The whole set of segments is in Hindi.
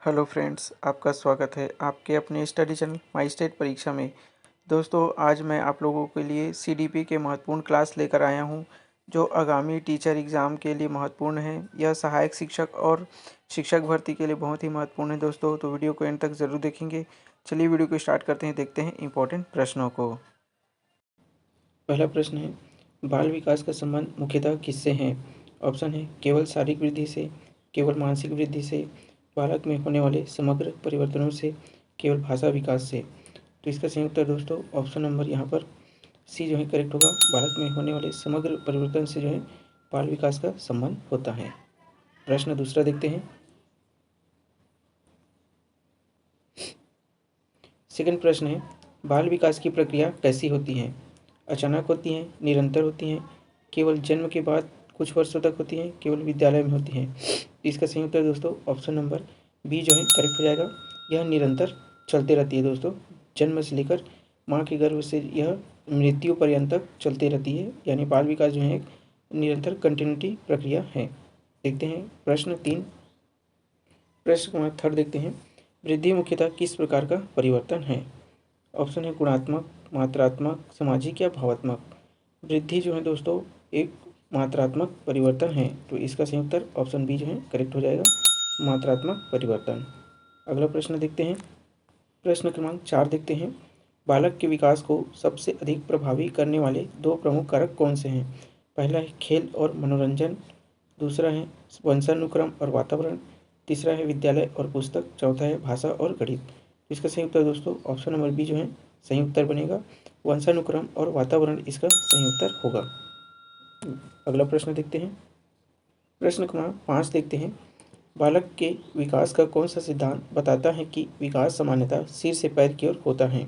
हेलो फ्रेंड्स, आपका स्वागत है आपके अपने स्टडी चैनल माई स्टेट परीक्षा में। दोस्तों, आज मैं आप लोगों के लिए सीडीपी के महत्वपूर्ण क्लास लेकर आया हूं, जो आगामी टीचर एग्ज़ाम के लिए महत्वपूर्ण है। यह सहायक शिक्षक और शिक्षक भर्ती के लिए बहुत ही महत्वपूर्ण है दोस्तों, तो वीडियो को एंड तक ज़रूर देखेंगे। चलिए वीडियो को स्टार्ट करते हैं, देखते हैं इंपॉर्टेंट प्रश्नों को। पहला प्रश्न है, बाल विकास का संबंध मुख्यतः किससे है? ऑप्शन है केवल शारीरिक वृद्धि से, केवल मानसिक वृद्धि से, बालक में होने वाले समग्र परिवर्तनों से, केवल भाषा विकास से। तो इसका सही उत्तर दोस्तों ऑप्शन नंबर यहाँ पर सी जो है करेक्ट होगा। बालक में होने वाले समग्र परिवर्तन से जो है बाल विकास का संबंध होता है। प्रश्न दूसरा देखते हैं। सेकंड प्रश्न है, बाल विकास की प्रक्रिया कैसी होती है? अचानक होती हैं, निरंतर होती हैं, केवल जन्म के बाद कुछ वर्षों तक होती हैं, केवल विद्यालय में होती हैं। इसका सही उत्तर दोस्तों ऑप्शन नंबर बी जो है करेक्ट हो जाएगा। यह निरंतर चलते रहती है दोस्तों, जन्म से लेकर माँ के गर्भ से यह मृत्यु पर्यंत तक चलती रहती है, यानी बाल विकास जो है एक निरंतर कंटिन्यूटी प्रक्रिया है। देखते हैं प्रश्न तीन। प्रश्न थर्ड देखते हैं, वृद्धि मुख्यतः किस प्रकार का परिवर्तन है? ऑप्शन है गुणात्मक, मात्रात्मक, सामाजिक या भावात्मक। वृद्धि जो है दोस्तों एक मात्रात्मक परिवर्तन है, तो इसका सही उत्तर ऑप्शन बी जो है करेक्ट हो जाएगा, मात्रात्मक परिवर्तन। अगला प्रश्न देखते हैं। प्रश्न क्रमांक 4 देखते हैं, बालक के विकास को सबसे अधिक प्रभावी करने वाले दो प्रमुख कारक कौन से हैं? पहला है खेल और मनोरंजन, दूसरा है वंशानुक्रम और वातावरण, तीसरा है विद्यालय और पुस्तक, चौथा है भाषा और गणित। इसका सही उत्तर दोस्तों ऑप्शन नंबर बी जो है सही उत्तर बनेगा, वंशानुक्रम और वातावरण इसका सही उत्तर होगा। अगला प्रश्न देखते हैं। प्रश्न क्रमांक 5 देखते हैं, बालक के विकास का कौन सा सिद्धांत बताता है कि विकास सामान्यतः सिर से पैर की ओर होता है?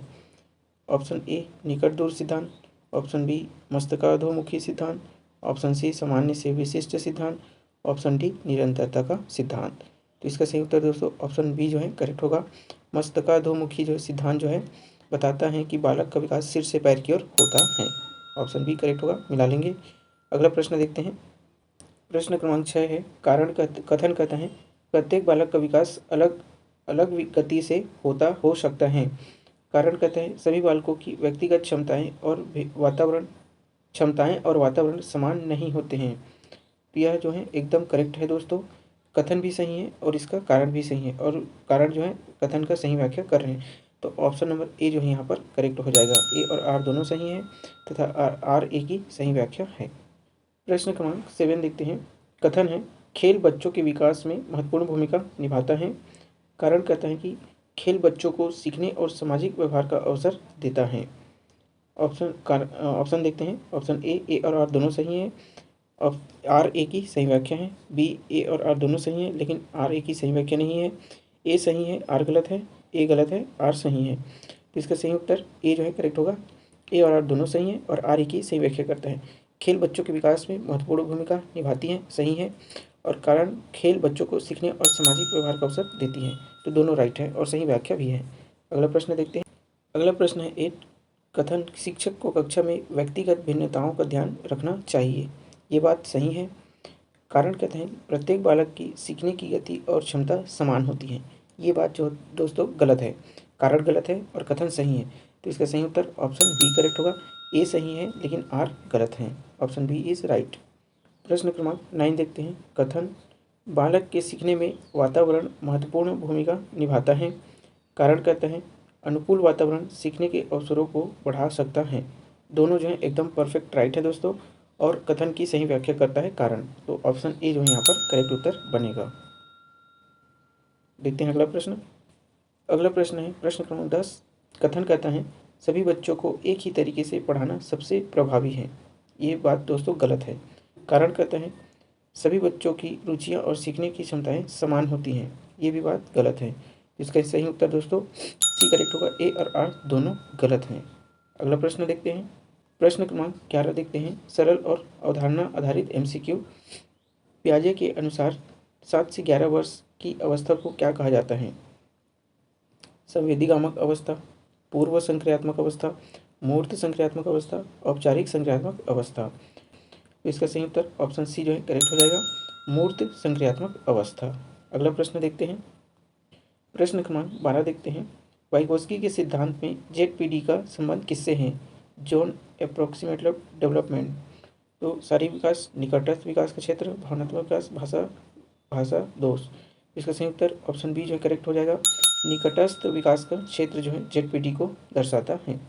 ऑप्शन ए निकट दूर सिद्धांत, ऑप्शन बी मस्तकाधोमुखी सिद्धांत, ऑप्शन सी सामान्य से विशिष्ट सिद्धांत, ऑप्शन डी निरंतरता का सिद्धांत। तो इसका सही उत्तर दोस्तों ऑप्शन बी जो है करेक्ट होगा। मस्तकाधोमुखी जो सिद्धांत जो है बताता है कि बालक का विकास सिर से पैर की ओर होता है। ऑप्शन बी करेक्ट होगा, मिला लेंगे। अगला प्रश्न देखते हैं। प्रश्न क्रमांक 6 है, कारण कथन कहता है प्रत्येक बालक का विकास अलग अलग गति से हो सकता है। कारण कहता है सभी बालकों की व्यक्तिगत क्षमताएं और वातावरण समान नहीं होते हैं। तो यह जो है एकदम करेक्ट है दोस्तों, कथन भी सही है और इसका कारण भी सही है, और कारण जो है कथन का सही व्याख्या कर रहे हैं। तो ऑप्शन नंबर ए जो है यहाँ पर करेक्ट हो जाएगा। ए और आर दोनों सही हैं तथा आर ए की सही व्याख्या है। प्रश्न क्रमांक 7 देखते हैं। कथन है खेल बच्चों के विकास में महत्वपूर्ण भूमिका निभाता है। कारण कहता है कि खेल बच्चों को सीखने और सामाजिक व्यवहार का अवसर देता है। ऑप्शन देखते हैं। ऑप्शन ए और आर दोनों सही हैं। आर ए की सही व्याख्या है। बी ए और आर दोनों सही हैं, लेकिन आर ए की सही व्याख्या नहीं है। ए सही है, आर गलत है, ए गलत है, आर सही है। तो इसका सही उत्तर ए जो है करेक्ट होगा। ए और आर दोनों सही हैं और आर ए की सही व्याख्या करता है। खेल बच्चों के विकास में महत्वपूर्ण भूमिका निभाती है, सही है। और कारण खेल बच्चों को सीखने और सामाजिक व्यवहार का अवसर देती है, तो दोनों राइट है और सही व्याख्या भी है। अगला प्रश्न देखते हैं। अगला प्रश्न है 8। कथन शिक्षक को कक्षा में व्यक्तिगत भिन्नताओं का ध्यान रखना चाहिए, ये बात सही है। कारण कहते हैं प्रत्येक बालक की सीखने की गति और क्षमता समान होती है, ये बात जो दोस्तों गलत है। कारण गलत है और कथन सही है, तो इसका सही उत्तर ऑप्शन बी करेक्ट होगा। ए सही है लेकिन आर गलत है, ऑप्शन बी इज राइट। प्रश्न क्रमांक 9 देखते हैं। कथन बालक के सीखने में वातावरण महत्वपूर्ण भूमिका निभाता है। कारण कहते हैं अनुकूल वातावरण सीखने के अवसरों को बढ़ा सकता है। दोनों जो है एकदम परफेक्ट राइट है दोस्तों, और कथन की सही व्याख्या करता है कारण, तो ऑप्शन ए जो है यहाँ पर करेक्ट उत्तर बनेगा। देखते हैं अगला प्रश्न। अगला प्रश्न है प्रश्न क्रमांक 10। कथन कहता है सभी बच्चों को एक ही तरीके से पढ़ाना सबसे प्रभावी है, ये बात दोस्तों गलत है। कारण कहता है सभी बच्चों की रुचियाँ और सीखने की क्षमताएं समान होती हैं, ये भी बात गलत है। इसका सही उत्तर दोस्तों सी करेक्ट होगा। ए और आर दोनों गलत हैं। अगला प्रश्न देखते हैं। प्रश्न क्रमांक 11 देखते हैं। सरल और अवधारणा आधारित एमसीक्यू। पियाजे के अनुसार 7 से 11 वर्ष की अवस्था को क्या कहा जाता है? संवेदीगामक अवस्था, पूर्व संक्रियात्मक अवस्था, मूर्त संक्रियात्मक अवस्था, औपचारिक संक्रियात्मक अवस्था। तो इसका सही उत्तर ऑप्शन सी जो है करेक्ट हो जाएगा, मूर्त संक्रियात्मक अवस्था। अगला प्रश्न देखते हैं। प्रश्न क्रमांक 12 देखते हैं। वाइगोस्की के सिद्धांत में जेड-पीडी का संबंध किससे है? Zone approximate development. तो शारीरिक विकास, निकटस्थ विकास का क्षेत्र, भावनात्मक विकास, भाषा दोष। इसका सही उत्तर ऑप्शन बी जो है करेक्ट हो जाएगा। निकटस्थ विकास का क्षेत्र जो है जेड-पीडी को दर्शाता है।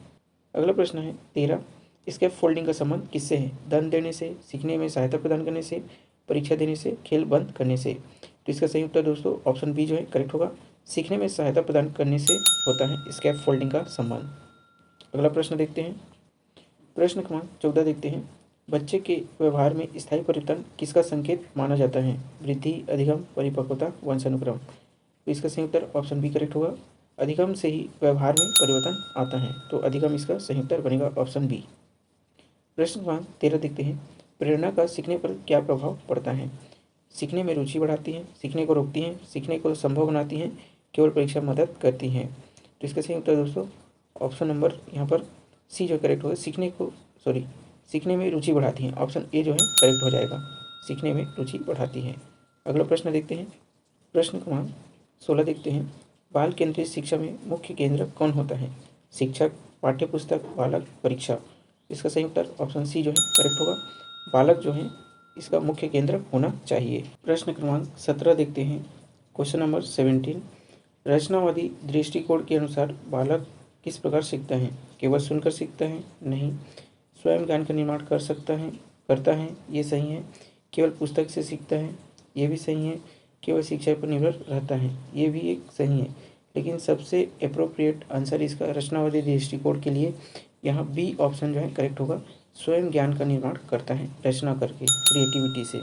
अगला प्रश्न है 13। स्कैप फोल्डिंग का संबंध किससे है? दंड देने से, सीखने में सहायता प्रदान करने से, परीक्षा देने से, खेल बंद करने से। तो इसका सही उत्तर दोस्तों ऑप्शन बी जो है करेक्ट होगा। सीखने में सहायता प्रदान करने से होता है स्कैप फोल्डिंग का संबंध। अगला प्रश्न देखते हैं। प्रश्न क्रमांक 14 देखते हैं। बच्चे के व्यवहार में स्थायी परिवर्तन किसका संकेत माना जाता है? वृद्धि, अधिगम, परिपक्वता, वंशानुक्रम। तो इसका सही उत्तर ऑप्शन बी करेक्ट होगा। अधिगम से ही व्यवहार में परिवर्तन आता है, तो अधिगम इसका सही उत्तर बनेगा ऑप्शन बी। प्रश्न क्रमांक 13 देखते हैं। प्रेरणा का सीखने पर क्या प्रभाव पड़ता है? सीखने में रुचि बढ़ाती है, सीखने को रोकती है, सीखने को संभव बनाती है, केवल परीक्षा मदद करती है। तो इसका सही उत्तर दोस्तों ऑप्शन नंबर यहाँ पर सी जो करेक्ट होगा। सीखने में रुचि बढ़ाती है, ऑप्शन ए जो है करेक्ट हो जाएगा। सीखने में रुचि बढ़ाती है। अगला प्रश्न देखते हैं। प्रश्न क्रमांक 16 देखते हैं। बाल केंद्रित शिक्षा में मुख्य केंद्र कौन होता है? शिक्षक, पाठ्यपुस्तक, बालक, परीक्षा। इसका सही उत्तर ऑप्शन सी जो है करेक्ट होगा। बालक जो है इसका मुख्य केंद्र होना चाहिए। प्रश्न क्रमांक 17 देखते हैं। Question number 17। रचनावादी दृष्टिकोण के अनुसार बालक किस प्रकार सीखता है? केवल सुनकर सीखता है? नहीं। स्वयं ज्ञान का निर्माण करता है, ये सही है। केवल पुस्तक से सीखता है, ये भी सही है। केवल शिक्षा पर निर्भर रहता है, ये भी एक सही है। लेकिन सबसे अप्रोप्रिएट आंसर इसका रचनावादी दृष्टिकोण के लिए यहाँ बी ऑप्शन जो है करेक्ट होगा। स्वयं ज्ञान का निर्माण करता है रचना करके, क्रिएटिविटी से।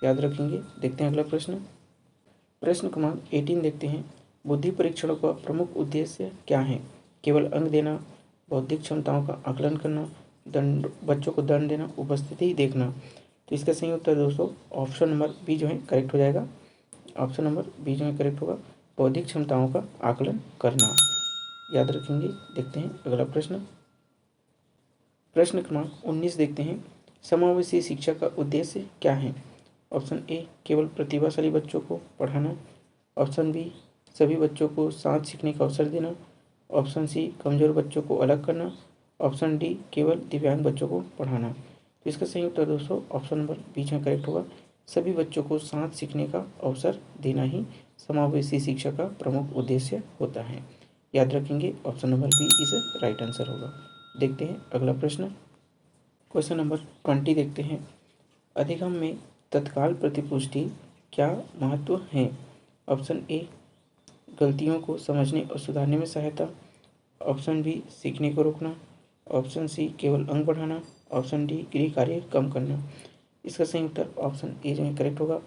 याद रखेंगे। देखते हैं अगला प्रश्न। प्रश्न क्रमांक 18 देखते हैं। बुद्धि परीक्षणों का प्रमुख उद्देश्य क्या है? केवल अंक देना, बौद्धिक क्षमताओं का आकलन करना, बच्चों को दंड देना, उपस्थिति देखना। तो इसका सही उत्तर दोस्तों ऑप्शन नंबर बी जो है करेक्ट हो जाएगा। ऑप्शन नंबर बी जो है करेक्ट होगा। बौद्धिक क्षमताओं का आकलन करना। याद रखेंगे। देखते हैं अगला प्रश्न। प्रश्न क्रमांक 19 देखते हैं। समावेशी शिक्षा का उद्देश्य क्या है? ऑप्शन ए केवल प्रतिभाशाली बच्चों को पढ़ाना, ऑप्शन बी सभी बच्चों को साथ सीखने का अवसर देना, ऑप्शन सी कमज़ोर बच्चों को अलग करना, ऑप्शन डी केवल दिव्यांग बच्चों को पढ़ाना। तो इसका सही उत्तर दोस्तों ऑप्शन नंबर बी में करेक्ट होगा। सभी बच्चों को साथ सीखने का अवसर देना ही समावेशी शिक्षा का प्रमुख उद्देश्य होता है। याद रखेंगे। Option number B is right answer होगा। देखते हैं अगला प्रश्न। क्वेश्चन नंबर 20 देखते हैं। अधिगम में तत्काल प्रतिपुष्टि क्या महत्व है? ऑप्शन ए गलतियों को समझने और सुधारने में सहायता, ऑप्शन बी सीखने को रोकना, ऑप्शन सी केवल अंक बढ़ाना, ऑप्शन डी गृह कार्य कम करना। इसका सही उत्तर ऑप्शन ए जो है करेक्ट होगा।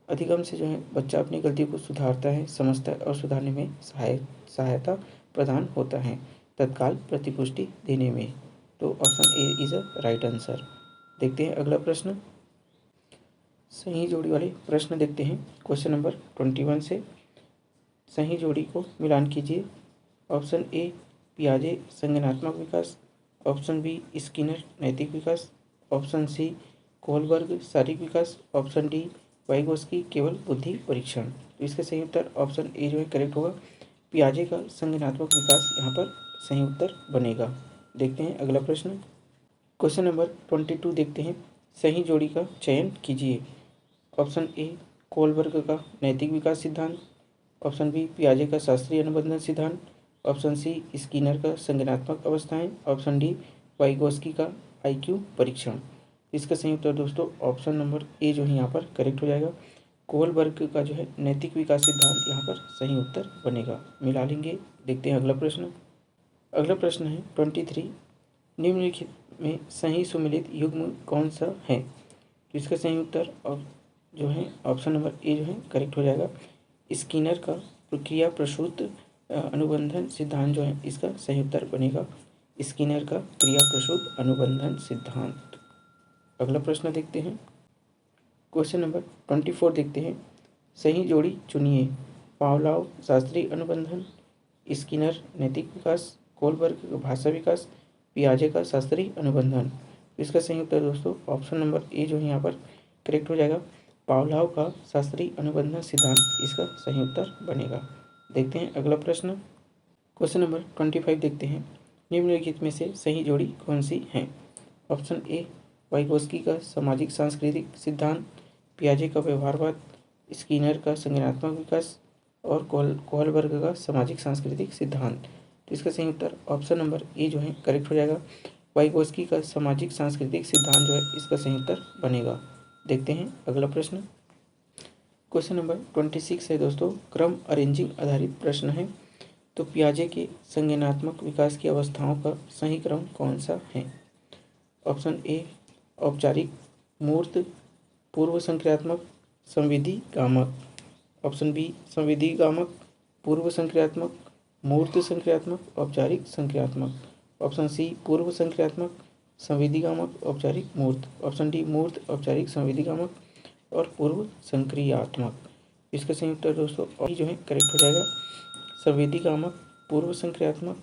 अधिगम से जो है बच्चा अपनी गलतियों को सुधारता है, समझता है और सुधारने में सहायता प्रदान होता है तत्काल प्रतिपुष्टि देने में। तो option A is a right answer. देखते हैं अगला प्रश्न। सही जोड़ी वाले प्रश्न देखते हैं। क्वेश्चन नंबर 21 से सही जोड़ी को मिलान कीजिए। ऑप्शन ए पियाजे संज्ञानात्मक विकास, ऑप्शन बी स्किनर नैतिक विकास, ऑप्शन सी कोहलबर्ग शारीरिक विकास, ऑप्शन डी वाइगोस्की केवल बुद्धि परीक्षण। तो इसका सही उत्तर ऑप्शन ए जो है करेक्ट होगा। पियाजे का संज्ञानात्मक विकास यहाँ पर सही उत्तर बनेगा। देखते हैं अगला प्रश्न। क्वेश्चन नंबर 22 देखते हैं। सही जोड़ी का चयन कीजिए। ऑप्शन ए कोहलबर्ग का नैतिक विकास सिद्धांत, ऑप्शन बी पियाजे का शास्त्रीय अनुबंधन सिद्धांत, ऑप्शन सी स्किनर का संज्ञानात्मक अवस्थाएं, ऑप्शन डी वाइगोस्की का IQ परीक्षण। इसका सही उत्तर दोस्तों ऑप्शन नंबर ए जो है यहाँ पर करेक्ट हो जाएगा। कोहलबर्ग का जो है नैतिक विकास सिद्धांत यहाँ पर सही उत्तर बनेगा। मिला लेंगे। देखते हैं अगला प्रश्न। अगला प्रश्न है 23। निम्नलिखित में सही सुमेलित युग्म कौन सा है? तो इसका सही उत्तर जो है ऑप्शन नंबर ए जो है करेक्ट हो जाएगा। स्किनर का प्रक्रिया प्रसूत अनुबंधन सिद्धांत जो है इसका सही उत्तर बनेगा। स्किनर का क्रिया प्रसूत अनुबंधन सिद्धांत। अगला प्रश्न देखते हैं। क्वेश्चन नंबर 24 देखते हैं। सही जोड़ी चुनिए। पावलाव शास्त्रीय अनुबंधन, स्किनर नैतिक विकास, कोहलबर्ग भाषा विकास, पियाजे का शास्त्रीय अनुबंधन। इसका सही उत्तर दोस्तों ऑप्शन नंबर ए जो है यहाँ पर करेक्ट हो जाएगा। पावलाव का शास्त्रीय अनुबंधन सिद्धांत इसका सही उत्तर बनेगा। देखते हैं अगला प्रश्न। क्वेश्चन नंबर 25 देखते हैं। निम्नलिखित में से सही जोड़ी कौन सी है? ऑप्शन ए वाइगोस्की का सामाजिक सांस्कृतिक सिद्धांत, पियाजे का व्यवहारवाद, स्किनर का संज्ञानात्मक विकास और कोहलबर्ग का सामाजिक सांस्कृतिक सिद्धांत। तो इसका सही उत्तर ऑप्शन नंबर ए जो है करेक्ट हो जाएगा। वाइगोस्की का सामाजिक सांस्कृतिक सिद्धांत जो है इसका सही उत्तर बनेगा। देखते हैं अगला प्रश्न। क्वेश्चन नंबर 26 है दोस्तों, क्रम अरेंजिंग आधारित प्रश्न है। तो पियाजे के संज्ञानात्मक विकास की अवस्थाओं का सही क्रम कौन सा है? ऑप्शन ए औपचारिक, मूर्त, पूर्व संक्रियात्मक, संविधि गामक। ऑप्शन बी संविधि गामक, पूर्व संक्रियात्मक, मूर्त संक्रियात्मक, औपचारिक संक्रियात्मक। ऑप्शन सी पूर्व संक्रियात्मक, संविधि गामक, औपचारिक मूर्त। ऑप्शन डी मूर्त, औपचारिक, संविधि गामक और पूर्व संक्रियात्मक। इसका सही उत्तर दोस्तों और जो है करेक्ट हो जाएगा। संविधि गामक, पूर्व संक्रियात्मक,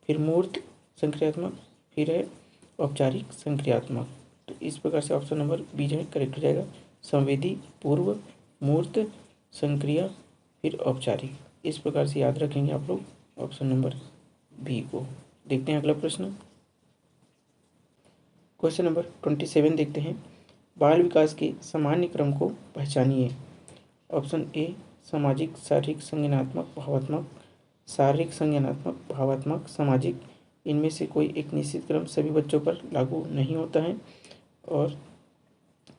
फिर मूर्त संक्रियात्मक, फिर है औपचारिक संक्रियात्मक। तो इस प्रकार से ऑप्शन नंबर बी जो है करेक्ट हो जाएगा। संविधि, पूर्व, मूर्त, संक्रिया, फिर औपचारिक। इस प्रकार से याद रखेंगे आप लोग ऑप्शन नंबर बी को। देखते हैं अगला प्रश्न। क्वेश्चन नंबर 27 देखते हैं। बाल विकास के सामान्य क्रम को पहचानिए। ऑप्शन ए सामाजिक, शारीरिक, संज्ञानात्मक, भावात्मक, शारीरिक, संज्ञानात्मक, भावात्मक, सामाजिक। इनमें से कोई एक निश्चित क्रम सभी बच्चों पर लागू नहीं होता है और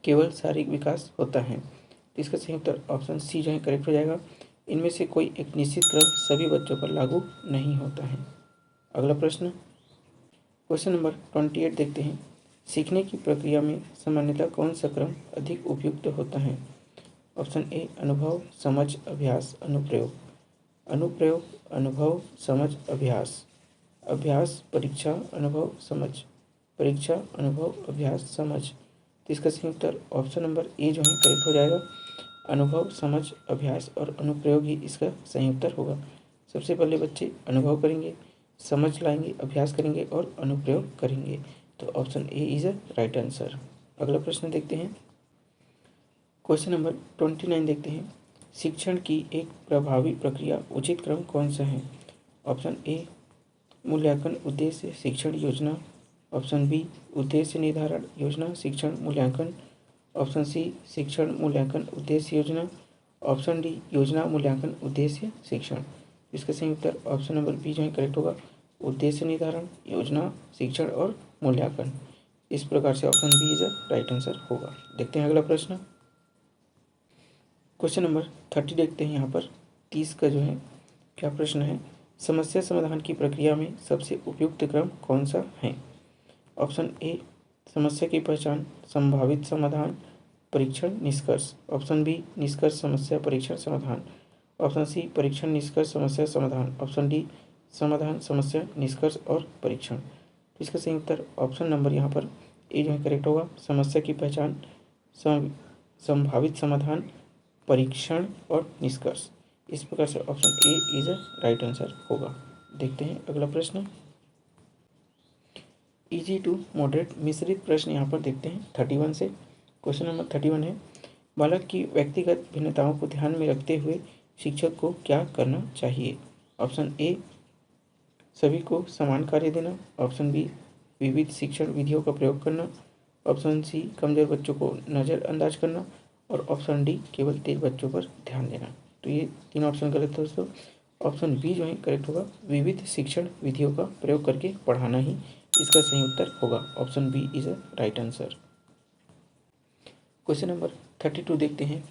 केवल शारीरिक विकास होता है। तो इसका सही उत्तर ऑप्शन सी जो है करेक्ट हो जाएगा। इनमें से कोई एक निश्चित क्रम सभी बच्चों पर लागू नहीं होता है। अगला प्रश्न। क्वेश्चन नंबर 28 देखते हैं। सीखने की प्रक्रिया में सामान्यतः कौन सा क्रम अधिक उपयुक्त होता है? ऑप्शन ए अनुभव, समझ, अभ्यास, अनुप्रयोग। अनुप्रयोग, अनुभव, समझ, अभ्यास। अभ्यास, परीक्षा, अनुभव, समझ। परीक्षा, अनुभव, अभ्यास, समझ। तो इसका सही उत्तर ऑप्शन नंबर ए जो है करेक्ट हो जाएगा। अनुभव, समझ, अभ्यास और अनुप्रयोग ही इसका सही उत्तर होगा। सबसे पहले बच्चे अनुभव करेंगे, समझ लाएंगे, अभ्यास करेंगे और अनुप्रयोग करेंगे। तो option A is a right answer. अगला प्रश्न देखते हैं। क्वेश्चन नंबर 29 देखते हैं। शिक्षण की एक प्रभावी प्रक्रिया उचित क्रम कौन सा है? ऑप्शन ए मूल्यांकन, उद्देश्य, शिक्षण, योजना। ऑप्शन बी उद्देश्य निर्धारण, योजना, शिक्षण, मूल्यांकन। ऑप्शन सी शिक्षण, मूल्यांकन, उद्देश्य, योजना। ऑप्शन डी योजना, मूल्यांकन, उद्देश्य, शिक्षण। इसका सही उत्तर ऑप्शन नंबर बी जो है करेक्ट होगा। उद्देश्य निर्धारण, योजना, शिक्षण और मूल्यांकन। इस प्रकार से option B is a right answer होगा। देखते हैं अगला प्रश्न। क्वेश्चन नंबर 30 देखते हैं। यहाँ पर 30 का जो है क्या प्रश्न है? समस्या समाधान की प्रक्रिया में सबसे उपयुक्त क्रम कौन सा है? ऑप्शन ए समस्या की पहचान, संभावित समाधान, परीक्षण, निष्कर्ष। ऑप्शन बी निष्कर्ष, समस्या, परीक्षण, समाधान। ऑप्शन सी परीक्षण, निष्कर्ष, समस्या, समाधान। ऑप्शन डी समाधान, समस्या, निष्कर्ष और परीक्षण। इसका सही उत्तर ऑप्शन नंबर यहाँ पर ए जो है करेक्ट होगा। समस्या की पहचान, संभावित समाधान, परीक्षण और निष्कर्ष। इस प्रकार से option A is a right answer होगा। देखते हैं अगला प्रश्न। इजी टू मॉडरेट मिश्रित प्रश्न यहाँ पर देखते हैं 31 से। क्वेश्चन नंबर 31 है। बालक की व्यक्तिगत भिन्नताओं को ध्यान में रखते हुए शिक्षक को क्या करना चाहिए? ऑप्शन ए सभी को समान कार्य देना। ऑप्शन बी विविध शिक्षण विधियों का प्रयोग करना। ऑप्शन सी कमजोर बच्चों को नज़रअंदाज करना और ऑप्शन डी केवल तेज बच्चों पर ध्यान देना। तो ये तीन ऑप्शन गलत है दोस्तों। ऑप्शन बी जो है करेक्ट होगा। विविध शिक्षण विधियों का प्रयोग करके पढ़ाना ही इसका सही उत्तर होगा। Option B is a right answer. Question number 32 देखते हैं।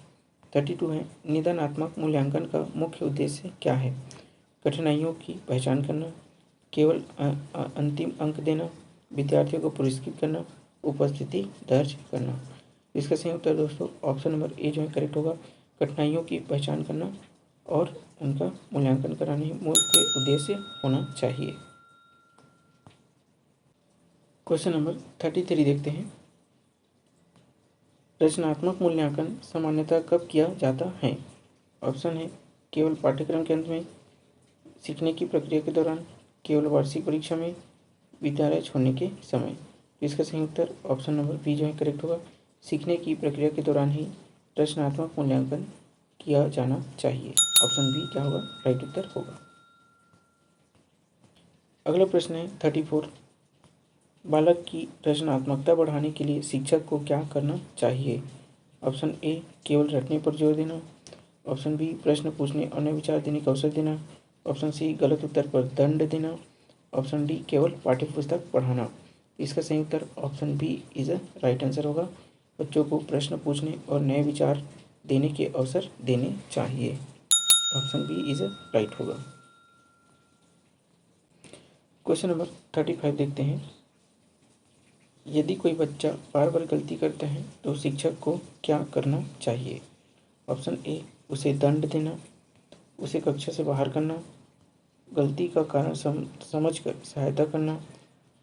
32 है निदानात्मक मूल्यांकन का मुख्य उद्देश्य क्या है? कठिनाइयों की पहचान करना, केवल अंतिम अंक देना, विद्यार्थियों को पुरस्कृत करना, उपस्थिति दर्ज करना। इसका सही उत्तर दोस्तों ऑप्शन नंबर ए जो है करेक्ट होगा। कठिनाइयों की पहचान करना और उनका मूल्यांकन कराना ही मुख्य उद्देश्य होना चाहिए। क्वेश्चन नंबर 33 देखते हैं। रचनात्मक मूल्यांकन सामान्यतः कब किया जाता है? ऑप्शन है केवल पाठ्यक्रम के अंत में, सीखने की प्रक्रिया के दौरान, केवल वार्षिक परीक्षा में, विद्यालय छोड़ने के समय। इसका सही उत्तर ऑप्शन नंबर बी जो है करेक्ट होगा। सीखने की प्रक्रिया के दौरान ही रचनात्मक मूल्यांकन किया जाना चाहिए। ऑप्शन बी क्या होगा, राइट उत्तर होगा। अगला प्रश्न है 34। बालक की रचनात्मकता बढ़ाने के लिए शिक्षक को क्या करना चाहिए? ऑप्शन ए केवल रटने पर जोर देना, ऑप्शन बी प्रश्न पूछने और नए विचार देने का अवसर देना, ऑप्शन सी गलत उत्तर पर दंड देना, ऑप्शन डी केवल पाठ्यपुस्तक पढ़ाना। इसका सही उत्तर option B is a right answer होगा। बच्चों को प्रश्न पूछने और नए विचार देने के अवसर देने चाहिए। Option B is a right होगा। क्वेश्चन नंबर 35 देखते हैं। यदि कोई बच्चा बार बार गलती करता है तो शिक्षक को क्या करना चाहिए? ऑप्शन ए उसे दंड देना, उसे कक्षा से बाहर करना, गलती का कारण समझकर सहायता करना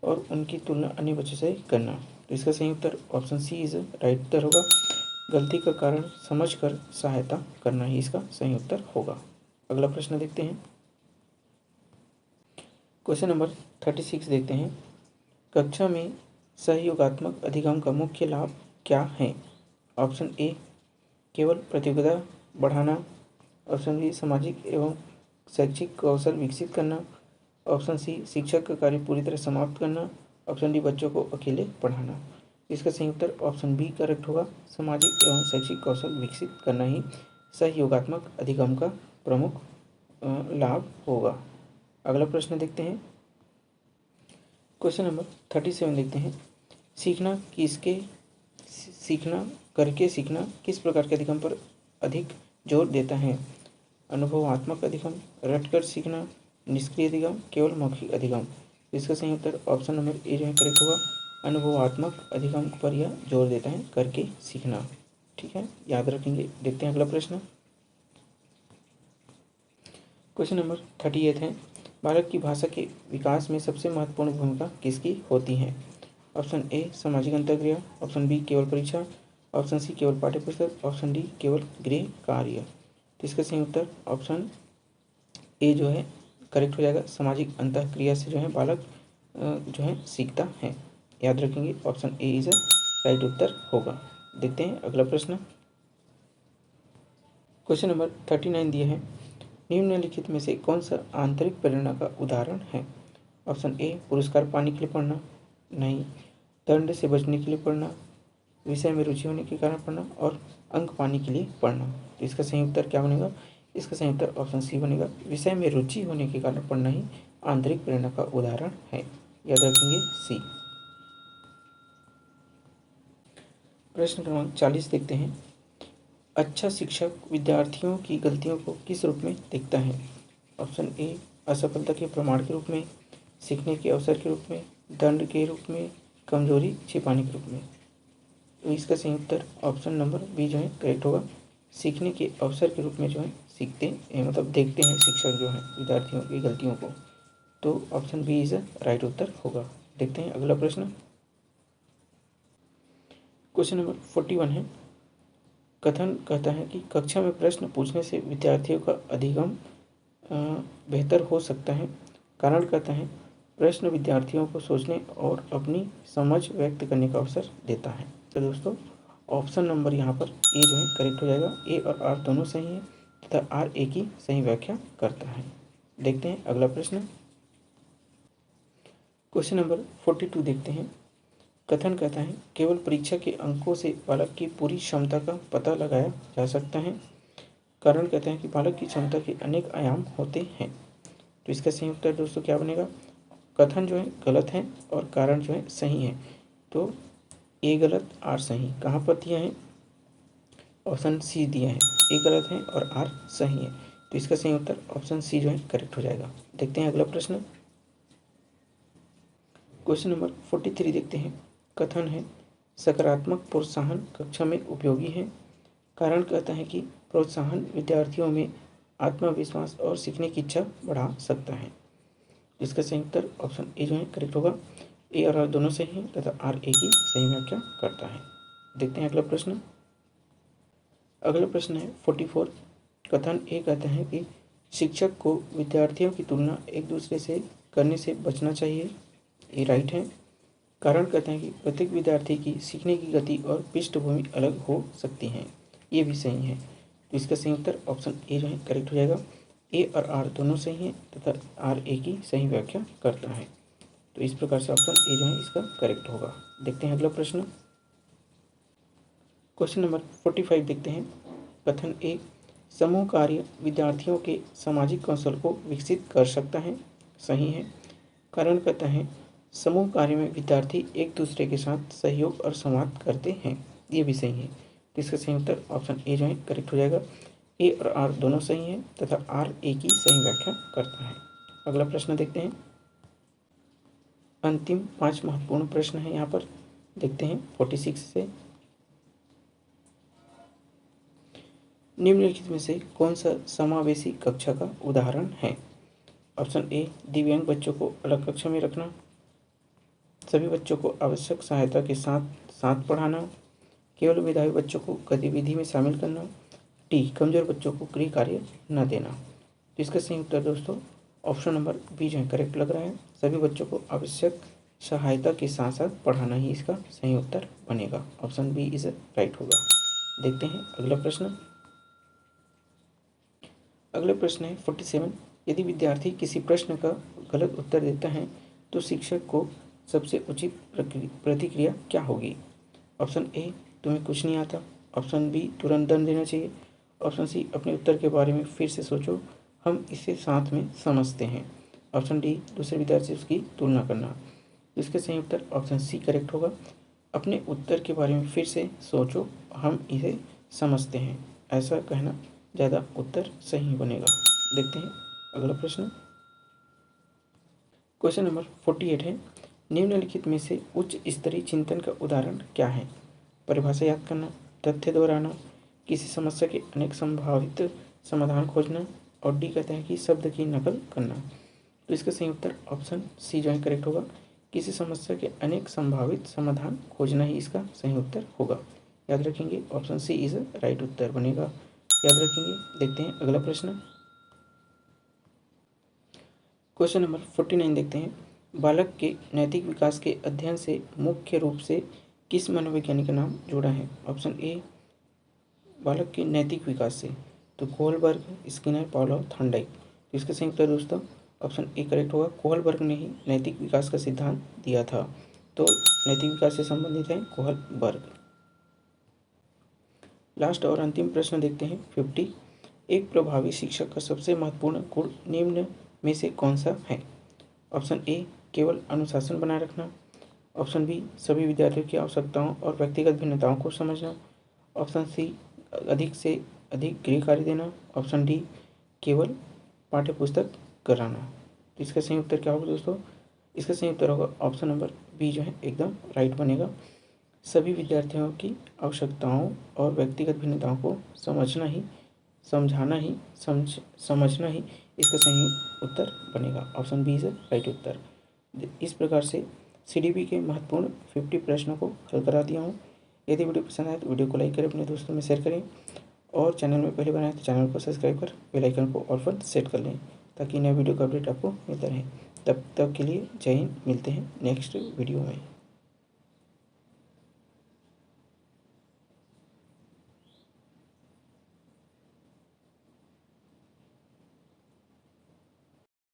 और उनकी तुलना अन्य बच्चों से करना। तो इसका सही उत्तर ऑप्शन सी इज राइट उत्तर होगा। गलती का कारण समझकर सहायता करना ही इसका सही उत्तर होगा। अगला प्रश्न देखते हैं। क्वेश्चन नंबर 36 देखते हैं। कक्षा में सहयोगात्मक अधिगम का मुख्य लाभ क्या है? ऑप्शन ए केवल प्रतियोगिता बढ़ाना, ऑप्शन बी सामाजिक एवं शैक्षिक कौशल विकसित करना, ऑप्शन सी शिक्षक का कार्य पूरी तरह समाप्त करना, ऑप्शन डी बच्चों को अकेले पढ़ाना। इसका सही उत्तर ऑप्शन बी करेक्ट होगा। सामाजिक एवं शैक्षिक कौशल विकसित करना ही सहयोगात्मक अधिगम का प्रमुख लाभ होगा। अगला प्रश्न देखते हैं। क्वेश्चन नंबर 37 देखते हैं। सीखना करके सीखना किस प्रकार के अधिगम पर अधिक जोर देता है? अनुभवात्मक अधिगम, रटकर सीखना, निष्क्रिय अधिगम, केवल मौखिक अधिगम। इसका सही उत्तर ऑप्शन नंबर ए जो है करेक्ट होगा। अनुभवात्मक अधिगम पर यह जोर देता है, करके सीखना। ठीक है, याद रखेंगे। देखते हैं अगला प्रश्न। क्वेश्चन नंबर 38 है। बालक की भाषा के विकास में सबसे महत्वपूर्ण भूमिका किसकी होती है? ऑप्शन ए सामाजिक अंतर्क्रिया, ऑप्शन बी केवल परीक्षा, ऑप्शन सी केवल पाठ्यपुस्तक, ऑप्शन डी केवल गृह कार्य। तो इसका सही उत्तर ऑप्शन ए जो है करेक्ट हो जाएगा। सामाजिक अंतःक्रिया से जो है बालक जो है सीखता है। याद रखेंगे, ऑप्शन ए इज राइट उत्तर होगा। देखते हैं अगला प्रश्न। क्वेश्चन नंबर 39 दिया है। निम्नलिखित में से कौन सा आंतरिक प्रेरणा का उदाहरण है? ऑप्शन ए पुरस्कार पाने के लिए पढ़ना, नहीं, दंड से बचने के लिए पढ़ना, विषय में रुचि होने के कारण पढ़ना और अंक पाने के लिए पढ़ना। तो इसका सही उत्तर क्या बनेगा? इसका सही उत्तर ऑप्शन सी बनेगा। विषय में रुचि होने के कारण पढ़ना ही आंतरिक प्रेरणा का उदाहरण है। याद रखेंगे सी। प्रश्न क्रमांक 40 देखते हैं। अच्छा शिक्षक विद्यार्थियों की गलतियों को किस रूप में देखता है? ऑप्शन ए असफलता के प्रमाण के रूप में, सीखने के अवसर के रूप में, दंड के रूप में, कमजोरी छिपाने के रूप में। तो इसका सही उत्तर ऑप्शन नंबर बी जो है करेक्ट होगा। सीखने के अवसर के रूप में जो है सीखते हैं, मतलब देखते हैं शिक्षक जो है विद्यार्थियों की गलतियों को। तो ऑप्शन बी इज राइट उत्तर होगा। देखते हैं अगला प्रश्न। क्वेश्चन नंबर 41 है। कथन कहता है कि कक्षा में प्रश्न पूछने से विद्यार्थियों का अधिगम बेहतर हो सकता है। कारण कहता है प्रश्न विद्यार्थियों को सोचने और अपनी समझ व्यक्त करने का अवसर देता है। तो दोस्तों ऑप्शन नंबर यहाँ पर ए जो है करेक्ट हो जाएगा। ए और आर दोनों सही हैं तथा आर ए की सही व्याख्या करता है। देखते हैं अगला प्रश्न। क्वेश्चन नंबर 42 देखते हैं। कथन कहता है केवल परीक्षा के अंकों से बालक की पूरी क्षमता का पता लगाया जा सकता है। कारण कहते हैं कि बालक की क्षमता के अनेक आयाम होते हैं। तो इसका सही उत्तर दोस्तों क्या बनेगा? कथन जो है गलत है और कारण जो है सही है। तो ए गलत आर सही कहाँ पर दिया है? ऑप्शन सी दिया है। ए गलत है और आर सही है। तो इसका सही उत्तर ऑप्शन सी जो है करेक्ट हो जाएगा। देखते हैं अगला प्रश्न। क्वेश्चन नंबर 43 देखते हैं। कथन है सकारात्मक प्रोत्साहन कक्षा में उपयोगी है। कारण कहता है कि प्रोत्साहन विद्यार्थियों में आत्मविश्वास और सीखने की इच्छा बढ़ा सकता है। इसका सही उत्तर ऑप्शन ए जो है करेक्ट होगा। ए और आर दोनों सही हैं तथा आर ए की सही व्याख्या करता है। देखते हैं अगला प्रश्न। अगला प्रश्न है 44। कथन ए कहता है कि शिक्षक को विद्यार्थियों की तुलना एक दूसरे से करने से बचना चाहिए। ये राइट है। कारण कहते हैं कि प्रत्येक विद्यार्थी की सीखने की गति और पृष्ठभूमि अलग हो सकती हैं। ये भी सही है। तो इसका सही उत्तर ऑप्शन ए जो है करेक्ट हो जाएगा। ए और आर दोनों सही हैं तथा आर ए की सही व्याख्या करता है। तो इस प्रकार से ऑप्शन ए जो है इसका करेक्ट होगा। देखते हैं अगला प्रश्न। क्वेश्चन नंबर 45 देखते हैं। कथन ए, समूह कार्य विद्यार्थियों के सामाजिक कौशल को विकसित कर सकता है। सही है। कारण कहता है समूह कार्य में विद्यार्थी एक दूसरे के साथ सहयोग और संवाद करते हैं। ये भी सही है। तो इसका सही उत्तर ऑप्शन ए जो है करेक्ट हो जाएगा। ए और आर दोनों सही हैं तथा आर ए की सही व्याख्या करता है। अगला प्रश्न देखते हैं। अंतिम 5 महत्वपूर्ण प्रश्न है यहाँ पर। देखते हैं 46 से। निम्नलिखित में से कौन सा समावेशी कक्षा का उदाहरण है। ऑप्शन ए, दिव्यांग बच्चों को अलग कक्षा में रखना, सभी बच्चों को आवश्यक सहायता के साथ साथ पढ़ाना, केवल मेधावी बच्चों को गतिविधि में शामिल करना, डी, कमजोर बच्चों को गृह कार्य न देना। तो इसका सही उत्तर दोस्तों ऑप्शन नंबर बी जो है करेक्ट लग रहा है। सभी बच्चों को आवश्यक सहायता के साथ साथ पढ़ाना ही इसका सही उत्तर बनेगा। ऑप्शन बी इज राइट होगा। देखते हैं अगला प्रश्न। अगला प्रश्न है 47। यदि विद्यार्थी किसी प्रश्न का गलत उत्तर देता है तो शिक्षक को सबसे उचित प्रतिक्रिया क्या होगी। ऑप्शन ए, तुम्हें कुछ नहीं आता। ऑप्शन बी, तुरंत दंड देना चाहिए। ऑप्शन सी, अपने उत्तर के बारे में फिर से सोचो, हम इसे साथ में समझते हैं। ऑप्शन डी, दूसरे विद्यार्थी से उसकी तुलना करना। इसका सही उत्तर ऑप्शन सी करेक्ट होगा। अपने उत्तर के बारे में फिर से सोचो, हम इसे समझते हैं, ऐसा कहना ज़्यादा उत्तर सही बनेगा। देखते हैं अगला प्रश्न। क्वेश्चन नंबर 48 है। निम्नलिखित में से उच्च स्तरीय चिंतन का उदाहरण क्या है। परिभाषा याद करना, तथ्य दोहराना, किसी समस्या के अनेक संभावित समाधान खोजना, और डी कहता है कि शब्द की नकल करना। तो इसका सही उत्तर ऑप्शन सी जो है करेक्ट होगा। किसी समस्या के अनेक संभावित समाधान खोजना ही इसका सही उत्तर होगा। याद रखेंगे ऑप्शन सी इज राइट उत्तर बनेगा। याद रखेंगे। देखते हैं अगला प्रश्न। क्वेश्चन नंबर 49 देखते हैं। बालक के नैतिक विकास के अध्ययन से मुख्य रूप से किस मनोवैज्ञानिक का नाम जुड़ा है। ऑप्शन ए, बालक के नैतिक विकास से, तो कोहलबर्ग, स्किनर, पावलोव, थॉर्नडाइक। तो इसका सही उत्तर दोस्तों ऑप्शन ए करेक्ट होगा। कोहलबर्ग ने ही नैतिक विकास का सिद्धांत दिया था। तो नैतिक विकास से संबंधित है कोहलबर्ग। लास्ट और अंतिम प्रश्न देखते हैं 50। एक प्रभावी शिक्षक का सबसे महत्वपूर्ण गुण निम्न में से कौन सा है। ऑप्शन ए, केवल अनुशासन बनाए रखना। ऑप्शन बी, सभी विद्यार्थियों की आवश्यकताओं और व्यक्तिगत भिन्नताओं को समझना। ऑप्शन सी, अधिक से अधिक गृह कार्य देना। ऑप्शन डी, केवल पाठ्य पुस्तक कराना। तो इसका सही उत्तर क्या होगा दोस्तों। इसका सही उत्तर होगा ऑप्शन नंबर बी जो है एकदम राइट बनेगा। सभी विद्यार्थियों की आवश्यकताओं और व्यक्तिगत भिन्नताओं को समझना ही समझना ही इसका सही उत्तर बनेगा। ऑप्शन बी इज राइट उत्तर। इस प्रकार से CDP के महत्वपूर्ण 50 प्रश्नों को हल करा दिया हूँ। यदि वीडियो पसंद आए तो वीडियो को लाइक करें, अपने दोस्तों में शेयर करें, और चैनल में पहले बनाए तो चैनल को सब्सक्राइब कर बेल आइकन को ऑल पर सेट कर लें ताकि नए वीडियो का अपडेट आपको मिलता रहे। तब तक के लिए जय हिंद। मिलते हैं नेक्स्ट वीडियो में।